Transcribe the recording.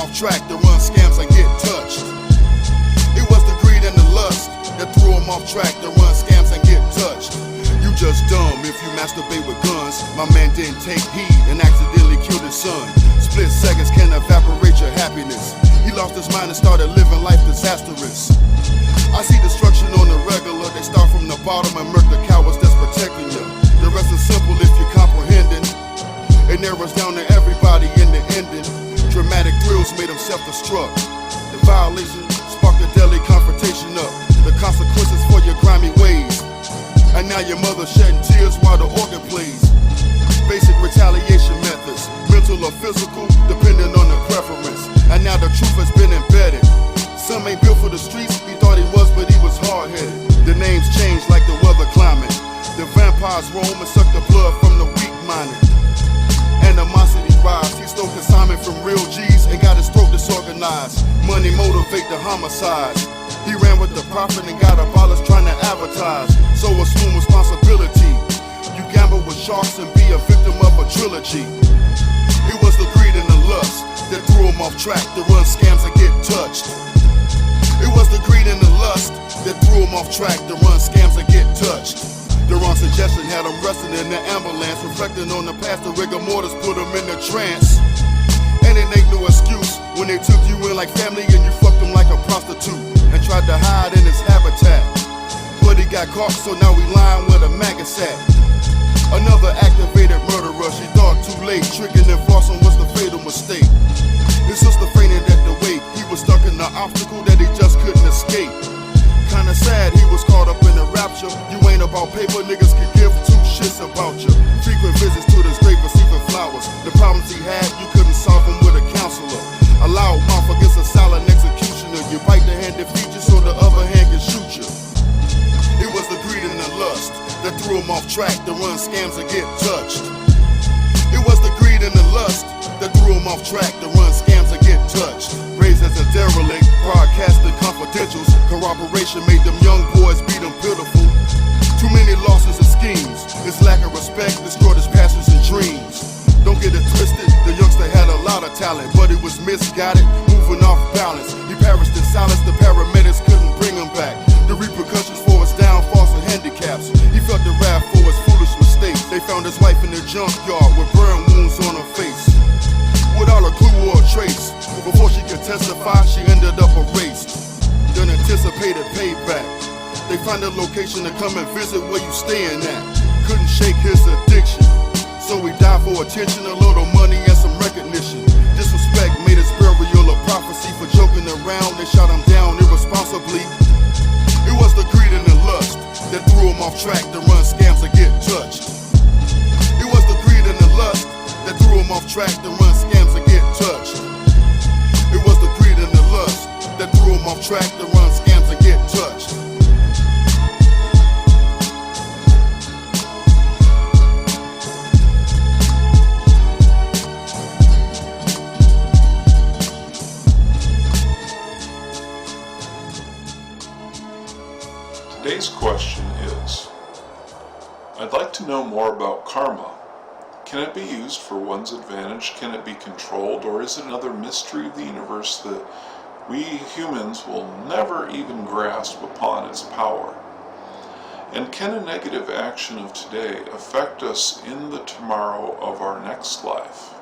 off track to run scams and get touched. It was the greed and the lust that threw him off track to run scams and get touched. You just dumb if you masturbate with guns. My man didn't take heed and accidentally killed his son. Split seconds can evaporate your happiness. He lost his mind and started living life disastrous. I see destruction on the regular. They start from the bottom and murk the cowards that's protecting you. The rest is simple if you're comprehending. It narrows down to everybody in the ending. Dramatic thrills made him self-destruct. The violation sparked a deadly confrontation up. The consequences for your grimy ways. And now your mother shedding tears while the organ plays. Basic retaliation methods, mental or physical, depending on the preference. And now the truth has been embedded. Some ain't built for the streets, he thought he was, but he was hard-headed. The names changed like the weather climate. The vampires roam and suck the blood from the weak-minded. Animosity rise, he stole consignment from real G's and got his throat disorganized. Money motivate the homicides. He ran with the profit and got abolished trying to advertise. So assume responsibility. You gamble with sharks and be a victim of a trilogy. It was the greed and the lust that threw him off track to run scams and get touched. It was the greed and the lust that threw him off track to run scams and get touched. The wrong suggestion had him resting in the ambulance, reflecting on the past. The rigor mortis put him in a trance. And it ain't no excuse when they took you in like family and you fucked him like a prostitute and tried to hide in his habitat. But he got caught, so now we lying where the maggots at. Another activated murderer, she thought too late. Tricking and flossing was the fatal mistake. His sister fainted at the wake. He was stuck in the obstacle that he just couldn't escape. Kinda sad he was caught up in a rapture. You ain't about paper, niggas could give two shits about you. Frequent visits to this grave receiving flowers. The problems he had, you couldn't solve them with a counselor. A loud mouth against a silent executioner. You bite the hand that feeds you so the other hand can shoot you. It was the greed and the lust that threw him off track to run scams and get touched. It was the greed and the lust that threw him off track to run scams and get touched. Raised as a derelict, broadcasting confidentials. Corroboration made them young boys beat them pitiful. Too many losses and schemes. His lack of respect destroyed his passions and dreams. Don't get it twisted, the youngster had a lot of talent, but he was misguided, moving off balance. He perished in silence, the paramedics couldn't bring him back. The repercussions for his downfalls and handicaps. He felt the wrath for his foolish mistakes. They found his wife in the junkyard with burn wounds on her face, without a clue or a trace. Before she could testify, she ended up erased. Then anticipated payback. They find a location to come and visit where you staying at. Couldn't shake his addiction, so he died for attention, a little money and some recognition. Disrespect made his burial a prophecy. For joking around, they shot him down irresponsibly. It was the greed and the lust that threw him off track to run scams and get touched. It was the greed and the lust that threw him off track to run scams and get touched. It was the greed and the lust that threw him off track to run scams and get touched. Today's question is, I'd like to know more about karma. Can it be used for one's advantage? Can it be controlled? Or is it another mystery of the universe that we humans will never even grasp upon its power? And can a negative action of today affect us in the tomorrow of our next life?